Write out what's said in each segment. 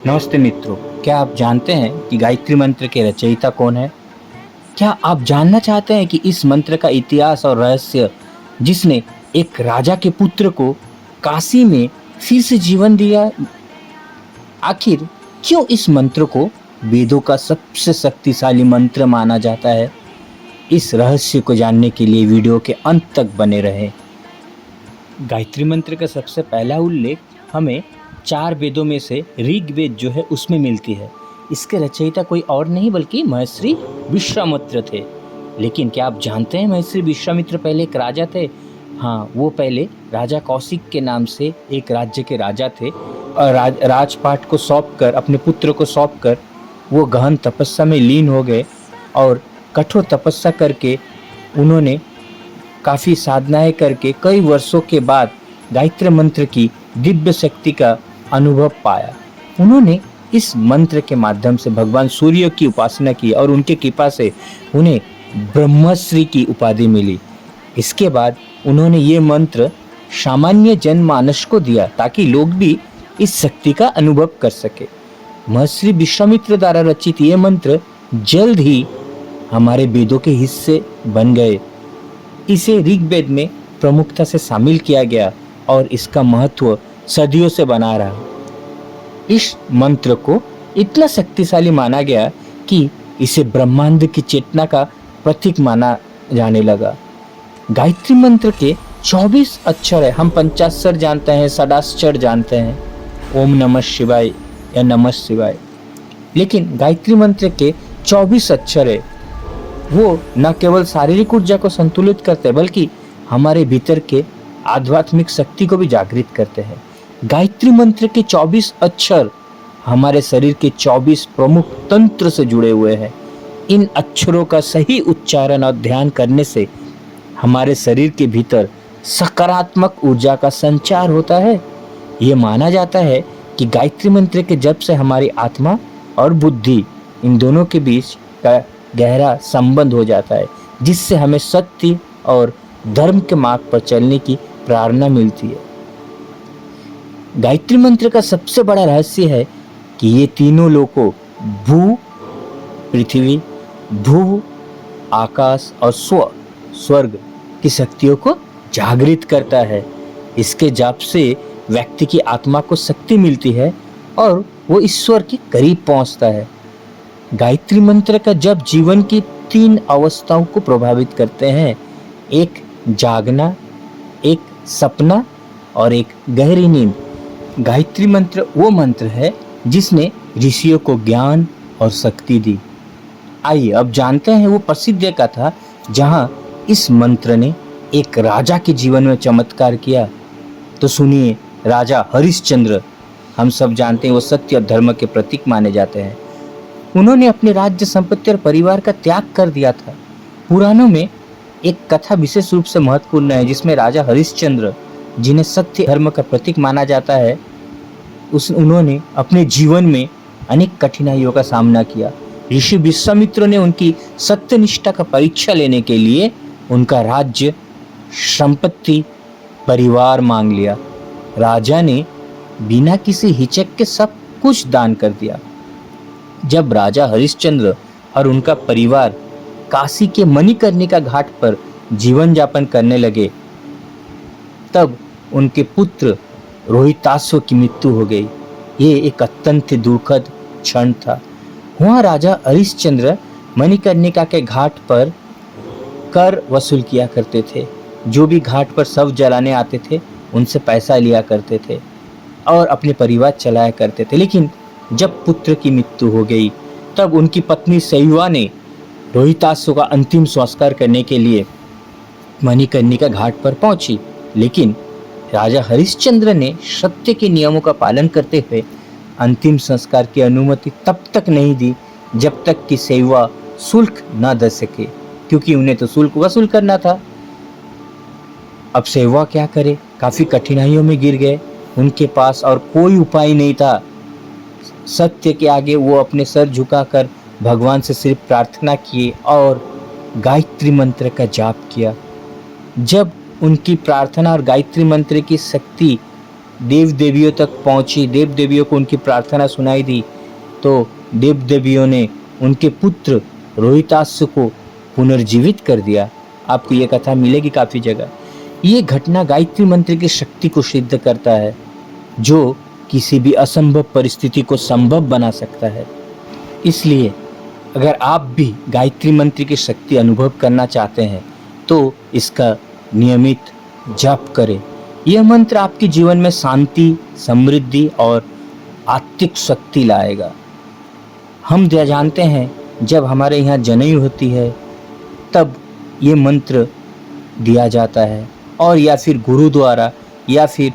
नमस्ते मित्रों, क्या आप जानते हैं कि गायत्री मंत्र के रचयिता कौन है? क्या आप जानना चाहते हैं कि इस मंत्र का इतिहास और रहस्य, जिसने एक राजा के पुत्र को काशी में फिर से जीवन दिया? आखिर क्यों इस मंत्र को वेदों का सबसे शक्तिशाली मंत्र माना जाता है? इस रहस्य को जानने के लिए वीडियो के अंत तक बने रहें। गायत्री मंत्र का सबसे पहला उल्लेख हमें 4 वेदों में से ऋग्वेद जो है उसमें मिलती है। इसके रचयिता कोई और नहीं बल्कि महर्षि विश्वामित्र थे। लेकिन क्या आप जानते हैं महर्षि विश्वामित्र पहले एक राजा थे? हाँ, वो पहले राजा कौशिक के नाम से एक राज्य के राजा थे और राजपाट को सौंपकर, अपने पुत्र को सौंपकर वो गहन तपस्या में लीन हो गए और कठोर तपस्या करके उन्होंने काफ़ी साधनाएं करके कई वर्षों के बाद गायत्री मंत्र की दिव्य शक्ति का अनुभव पाया। उन्होंने इस मंत्र के माध्यम से भगवान सूर्य की उपासना की और उनके कृपा से उन्हें ब्रह्मश्री की उपाधि मिली। इसके बाद उन्होंने ये मंत्र सामान्य जनमानस को दिया ताकि लोग भी इस शक्ति का अनुभव कर सके। महर्षि विश्वामित्र द्वारा रचित ये मंत्र जल्द ही हमारे वेदों के हिस्से बन गए। इसे ऋग्वेद में प्रमुखता से शामिल किया गया और इसका महत्व सदियों से बना रहा। इस मंत्र को इतना शक्तिशाली माना गया कि इसे ब्रह्मांड की चेतना का प्रतीक माना जाने लगा। गायत्री मंत्र के 24 अक्षर है। हम पंचाक्षर जानते हैं, षडाक्षर जानते हैं, ओम नमः शिवाय या नमः शिवाय, लेकिन गायत्री मंत्र के 24 अक्षर है। वो न केवल शारीरिक ऊर्जा को संतुलित करते हैं बल्कि हमारे भीतर के आध्यात्मिक शक्ति को भी जागृत करते हैं। गायत्री मंत्र के 24 अक्षर हमारे शरीर के 24 प्रमुख तंत्र से जुड़े हुए हैं। इन अक्षरों का सही उच्चारण और ध्यान करने से हमारे शरीर के भीतर सकारात्मक ऊर्जा का संचार होता है। ये माना जाता है कि गायत्री मंत्र के जप से हमारी आत्मा और बुद्धि, इन दोनों के बीच का गहरा संबंध हो जाता है, जिससे हमें सत्य और धर्म के मार्ग पर चलने की प्रेरणा मिलती है। गायत्री मंत्र का सबसे बड़ा रहस्य है कि ये तीनों लोकों, भू पृथ्वी, भू आकाश और स्वर्ग की शक्तियों को जागृत करता है। इसके जाप से व्यक्ति की आत्मा को शक्ति मिलती है और वो ईश्वर के करीब पहुंचता है। गायत्री मंत्र का जप जीवन की 3 अवस्थाओं को प्रभावित करते हैं। एक जागना, एक सपना और एक गहरी नींद। गायत्री मंत्र वो मंत्र है जिसने ऋषियों को ज्ञान और शक्ति दी। आइए अब जानते हैं वो प्रसिद्ध कथा जहां इस मंत्र ने एक राजा के जीवन में चमत्कार किया। तो सुनिए, राजा हरिश्चंद्र, हम सब जानते हैं वो सत्य और धर्म के प्रतीक माने जाते हैं। उन्होंने अपने राज्य, संपत्ति और परिवार का त्याग कर दिया था। पुराणों में एक कथा विशेष रूप से महत्वपूर्ण है जिसमें राजा हरिश्चंद्र, जिन्हें सत्य धर्म का प्रतीक माना जाता है, उन्होंने अपने जीवन में अनेक कठिनाइयों का सामना किया। ऋषि विश्वामित्र ने उनकी सत्यनिष्ठा का परीक्षा लेने के लिए उनका राज्य, संपत्ति, परिवार मांग लिया। राजा ने बिना किसी हिचक के सब कुछ दान कर दिया। जब राजा हरिश्चंद्र और उनका परिवार काशी के मणिकर्णिका घाट पर जीवन यापन करने लगे, तब उनके पुत्र रोहिताश्व की मृत्यु हो गई। ये एक अत्यंत दुखद क्षण था। वहाँ राजा हरिश्चंद्र मणिकर्णिका के घाट पर कर वसूल किया करते थे। जो भी घाट पर शव जलाने आते थे उनसे पैसा लिया करते थे और अपने परिवार चलाया करते थे। लेकिन जब पुत्र की मृत्यु हो गई तब उनकी पत्नी शैवा ने रोहिताश्व का अंतिम संस्कार करने के लिए मणिकर्णिका घाट पर पहुंची। लेकिन राजा हरिश्चंद्र ने सत्य के नियमों का पालन करते हुए अंतिम संस्कार की अनुमति तब तक नहीं दी जब तक कि शैवा शुल्क न दे सके, क्योंकि उन्हें तो शुल्क वसूल करना था। अब शैवा क्या करे? काफी कठिनाइयों में गिर गए। उनके पास और कोई उपाय नहीं था। सत्य के आगे वो अपने सर झुकाकर भगवान से सिर्फ प्रार्थना किए और गायत्री मंत्र का जाप किया। जब उनकी प्रार्थना और गायत्री मंत्र की शक्ति देव देवियों तक पहुंची, देव देवियों को उनकी प्रार्थना सुनाई दी, तो देव देवियों ने उनके पुत्र रोहिताश्व को पुनर्जीवित कर दिया। आपको ये कथा मिलेगी काफ़ी जगह। ये घटना गायत्री मंत्र की शक्ति को सिद्ध करता है, जो किसी भी असंभव परिस्थिति को संभव बना सकता है। इसलिए अगर आप भी गायत्री मंत्र की शक्ति अनुभव करना चाहते हैं तो इसका नियमित जप करें। यह मंत्र आपके जीवन में शांति, समृद्धि और आत्मिक शक्ति लाएगा। हम जानते हैं जब हमारे यहाँ जनेऊ होती है तब ये मंत्र दिया जाता है, और या फिर गुरु द्वारा या फिर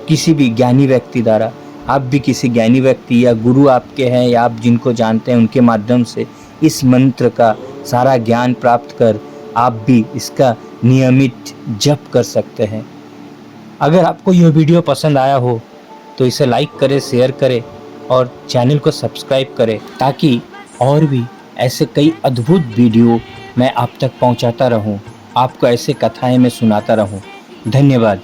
किसी भी ज्ञानी व्यक्ति द्वारा। आप भी किसी ज्ञानी व्यक्ति या गुरु आपके हैं या आप जिनको जानते हैं उनके माध्यम से इस मंत्र का सारा ज्ञान प्राप्त कर आप भी इसका नियमित जप कर सकते हैं। अगर आपको यह वीडियो पसंद आया हो तो इसे लाइक करें, शेयर करें और चैनल को सब्सक्राइब करें, ताकि और भी ऐसे कई अद्भुत वीडियो मैं आप तक पहुंचाता रहूं, आपको ऐसे कथाएं मैं सुनाता रहूं। धन्यवाद।